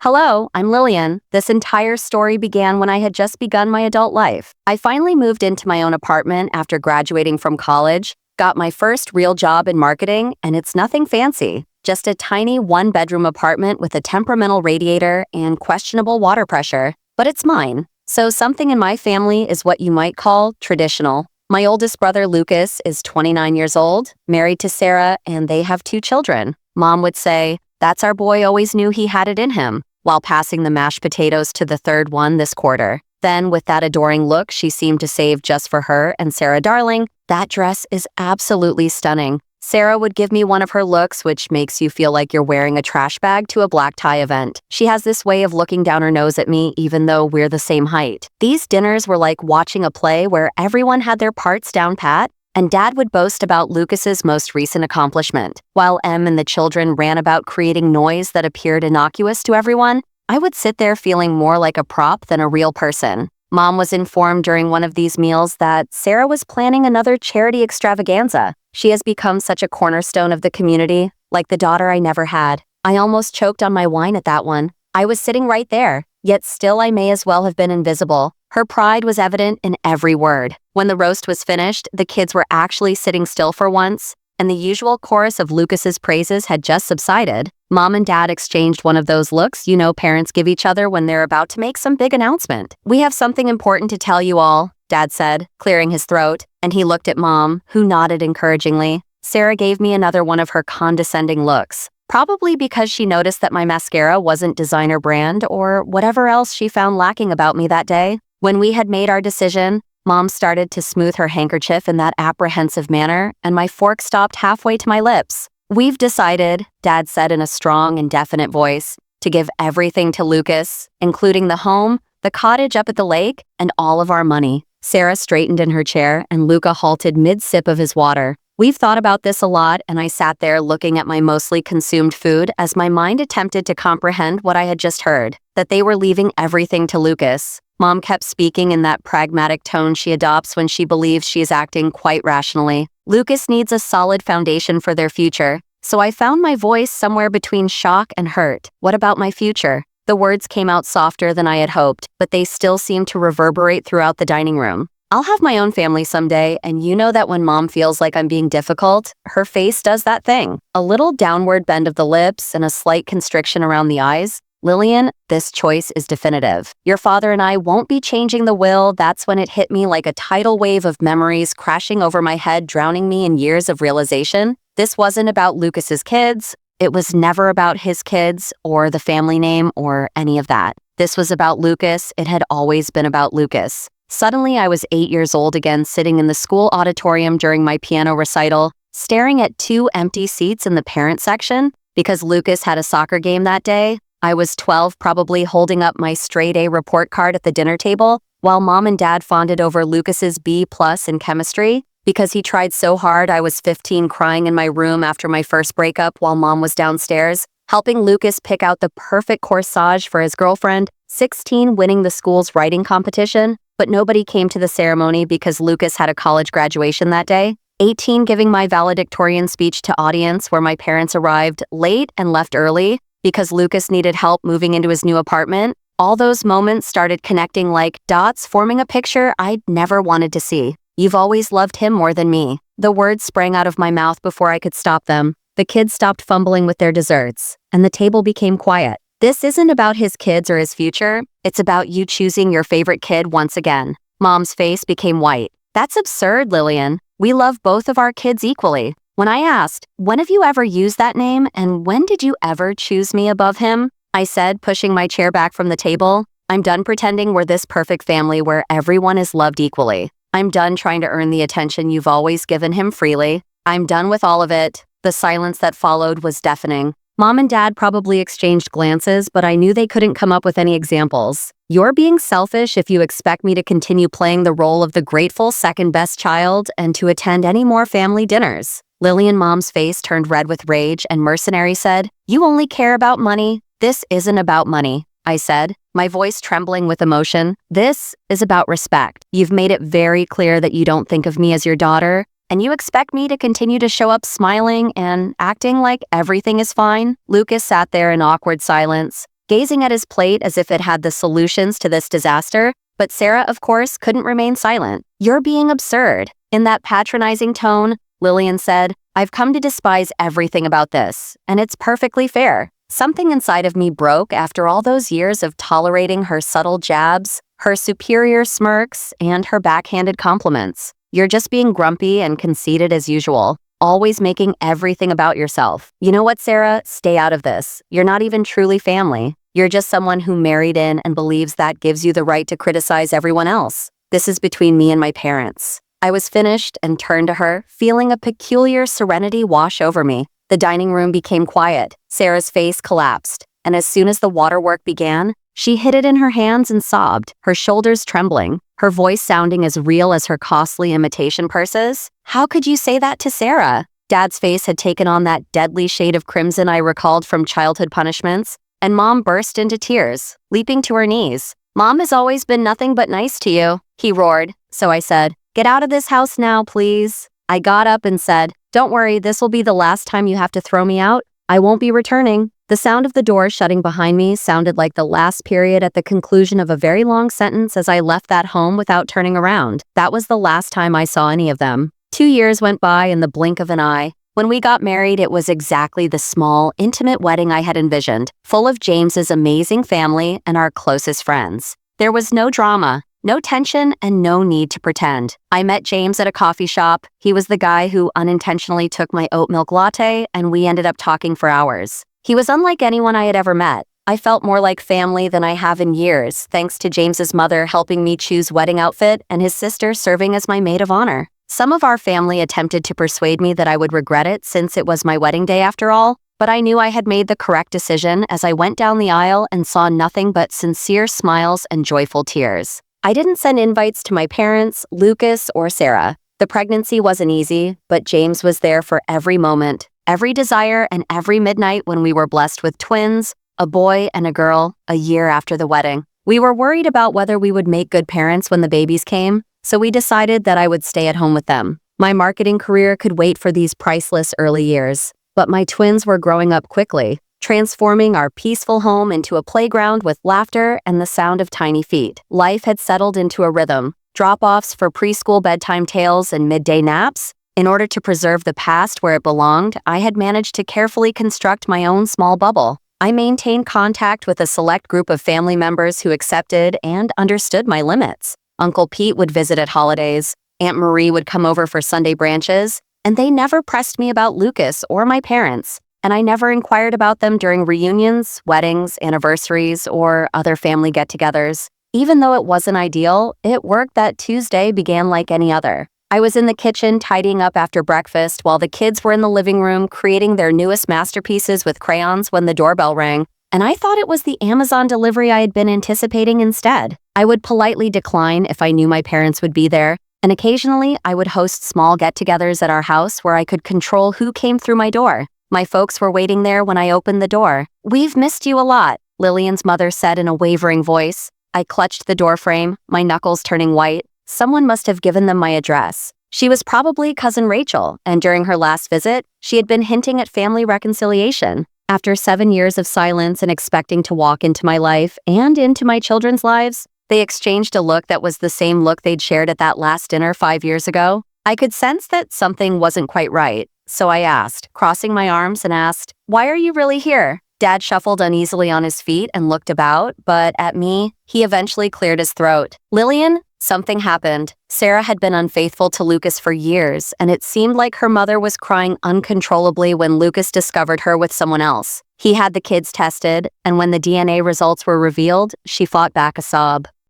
Hello, I'm Lillian. This entire story began when I had just begun my adult life. I finally moved into my own apartment after graduating from college, got my first real job in marketing, and it's nothing fancy. Just a tiny one-bedroom apartment with a temperamental radiator and questionable water pressure. But it's mine. So something in my family is what you might call traditional. My oldest brother, Lucas, is 29 years old, married to Sarah, and they have 2 children. Mom would say, "That's our boy, always knew he had it in him," while passing the mashed potatoes to the third one this quarter. Then, with that adoring look she seemed to save just for her and Sarah darling, "That dress is absolutely stunning." Sarah would give me one of her looks, which makes you feel like you're wearing a trash bag to a black tie event. She has this way of looking down her nose at me even though we're the same height. These dinners were like watching a play where everyone had their parts down pat, and Dad would boast about Lucas's most recent accomplishment. While Em and the children ran about creating noise that appeared innocuous to everyone, I would sit there feeling more like a prop than a real person. Mom was informed during one of these meals that Sarah was planning another charity extravaganza. She has become such a cornerstone of the community, like the daughter I never had. I almost choked on my wine at that one. I was sitting right there, yet still I may as well have been invisible. Her pride was evident in every word. When the roast was finished, the kids were actually sitting still for once, and the usual chorus of Lucas's praises had just subsided. Mom and Dad exchanged one of those looks parents give each other when they're about to make some big announcement. "We have something important to tell you all," Dad said, clearing his throat, and he looked at Mom, who nodded encouragingly. Sarah gave me another one of her condescending looks, probably because she noticed that my mascara wasn't designer brand or whatever else she found lacking about me that day. When we had made our decision, Mom started to smooth her handkerchief in that apprehensive manner, and my fork stopped halfway to my lips. "We've decided," Dad said in a strong and definite voice, "to give everything to Lucas, including the home, the cottage up at the lake, and all of our money." Sarah straightened in her chair, and Luca halted mid-sip of his water. "We've thought about this a lot," and I sat there looking at my mostly consumed food as my mind attempted to comprehend what I had just heard, that they were leaving everything to Lucas. Mom kept speaking in that pragmatic tone she adopts when she believes she is acting quite rationally. "Lucas needs a solid foundation for their future." So I found my voice somewhere between shock and hurt. "What about my future?" The words came out softer than I had hoped, but they still seemed to reverberate throughout the dining room. "I'll have my own family someday, and you know that when Mom feels like I'm being difficult, her face does that thing. A little downward bend of the lips and a slight constriction around the eyes. "Lillian, this choice is definitive. Your father and I won't be changing the will." That's when it hit me like a tidal wave of memories crashing over my head, drowning me in years of realization. This wasn't about Lucas's kids. It was never about his kids or the family name or any of that. This was about Lucas. It had always been about Lucas. Suddenly, I was 8 years old again, sitting in the school auditorium during my piano recital, staring at 2 empty seats in the parent section because Lucas had a soccer game that day. I was 12, probably holding up my straight-A report card at the dinner table, while Mom and Dad fawned over Lucas's B+ in chemistry. Because he tried so hard, I was 15 crying in my room after my first breakup while Mom was downstairs, helping Lucas pick out the perfect corsage for his girlfriend, 16 winning the school's writing competition, but nobody came to the ceremony because Lucas had a college graduation that day, 18 giving my valedictorian speech to audience where my parents arrived late and left early, because Lucas needed help moving into his new apartment. All those moments started connecting like dots, forming a picture I'd never wanted to see. "You've always loved him more than me." The words sprang out of my mouth before I could stop them. The kids stopped fumbling with their desserts, and the table became quiet. "This isn't about his kids or his future. It's about you choosing your favorite kid once again." Mom's face became white. "That's absurd, Lillian. We love both of our kids equally." When I asked, "When have you ever used that name, and when did you ever choose me above him?" I said, pushing my chair back from the table, "I'm done pretending we're this perfect family where everyone is loved equally. I'm done trying to earn the attention you've always given him freely. I'm done with all of it." The silence that followed was deafening. Mom and Dad probably exchanged glances, but I knew they couldn't come up with any examples. "You're being selfish if you expect me to continue playing the role of the grateful second-best child and to attend any more family dinners." Lillian Mom's face turned red with rage, and Mercenary said, "You only care about money." "This isn't about money," I said, my voice trembling with emotion. "This is about respect. You've made it very clear that you don't think of me as your daughter, and you expect me to continue to show up smiling and acting like everything is fine." Lucas sat there in awkward silence. gazing at his plate as if it had the solutions to this disaster. But Sarah, of course, couldn't remain silent. "You're being absurd." In that patronizing tone, Lillian said, "I've come to despise everything about this, and it's perfectly fair." Something inside of me broke after all those years of tolerating her subtle jabs, her superior smirks, and her backhanded compliments. "You're just being grumpy and conceited as usual, always making everything about yourself. You know what, Sarah? Stay out of this. You're not even truly family. You're just someone who married in and believes that gives you the right to criticize everyone else. This is between me and my parents." I was finished and turned to her, feeling a peculiar serenity wash over me. The dining room became quiet. Sarah's face collapsed, and as soon as the waterwork began, she hid it in her hands and sobbed, her shoulders trembling, her voice sounding as real as her costly imitation purses. "How could you say that to Sarah?" Dad's face had taken on that deadly shade of crimson I recalled from childhood punishments, and Mom burst into tears, leaping to her knees. "Mom has always been nothing but nice to you," he roared. So I said, "Get out of this house now, please." I got up and said, "Don't worry, this will be the last time you have to throw me out. I won't be returning." The sound of the door shutting behind me sounded like the last period at the conclusion of a very long sentence as I left that home without turning around. That was the last time I saw any of them. 2 years went by in the blink of an eye. When we got married, it was exactly the small, intimate wedding I had envisioned, full of James's amazing family and our closest friends. There was no drama, no tension, and no need to pretend. I met James at a coffee shop. He was the guy who unintentionally took my oat milk latte, and we ended up talking for hours. He was unlike anyone I had ever met. I felt more like family than I have in years, thanks to James's mother helping me choose wedding outfit and his sister serving as my maid of honor. Some of our family attempted to persuade me that I would regret it since it was my wedding day after all, but I knew I had made the correct decision as I went down the aisle and saw nothing but sincere smiles and joyful tears. I didn't send invites to my parents, Lucas, or Sarah. The pregnancy wasn't easy, but James was there for every moment, every desire, and every midnight when we were blessed with twins, a boy and a girl, a year after the wedding. We were worried about whether we would make good parents when the babies came, so we decided that I would stay at home with them. My marketing career could wait for these priceless early years, but my twins were growing up quickly, transforming our peaceful home into a playground with laughter and the sound of tiny feet. Life had settled into a rhythm, drop-offs for preschool bedtime tales and midday naps. In order to preserve the past where it belonged, I had managed to carefully construct my own small bubble. I maintained contact with a select group of family members who accepted and understood my limits. Uncle Pete would visit at holidays, Aunt Marie would come over for Sunday branches, and they never pressed me about Lucas or my parents. And I never inquired about them during reunions, weddings, anniversaries, or other family get-togethers. Even though it wasn't ideal, it worked that Tuesday began like any other. I was in the kitchen tidying up after breakfast while the kids were in the living room creating their newest masterpieces with crayons when the doorbell rang, and I thought it was the Amazon delivery I had been anticipating instead. I would politely decline if I knew my parents would be there, and occasionally I would host small get-togethers at our house where I could control who came through my door. My folks were waiting there when I opened the door. "We've missed you a lot," Lillian's mother said in a wavering voice. I clutched the doorframe, my knuckles turning white. Someone must have given them my address. She was probably Cousin Rachel, and during her last visit, she had been hinting at family reconciliation. After 7 years of silence and expecting to walk into my life and into my children's lives, they exchanged a look that was the same look they'd shared at that last dinner 5 years ago. I could sense that something wasn't quite right. So I asked, crossing my arms and asked, "Why are you really here?" Dad shuffled uneasily on his feet and looked about, but at me, he eventually cleared his throat. "Lillian, something happened. Sarah had been unfaithful to Lucas for years, and it seemed like her mother was crying uncontrollably when Lucas discovered her with someone else. He had the kids tested, and when the DNA results were revealed, she fought back a sob.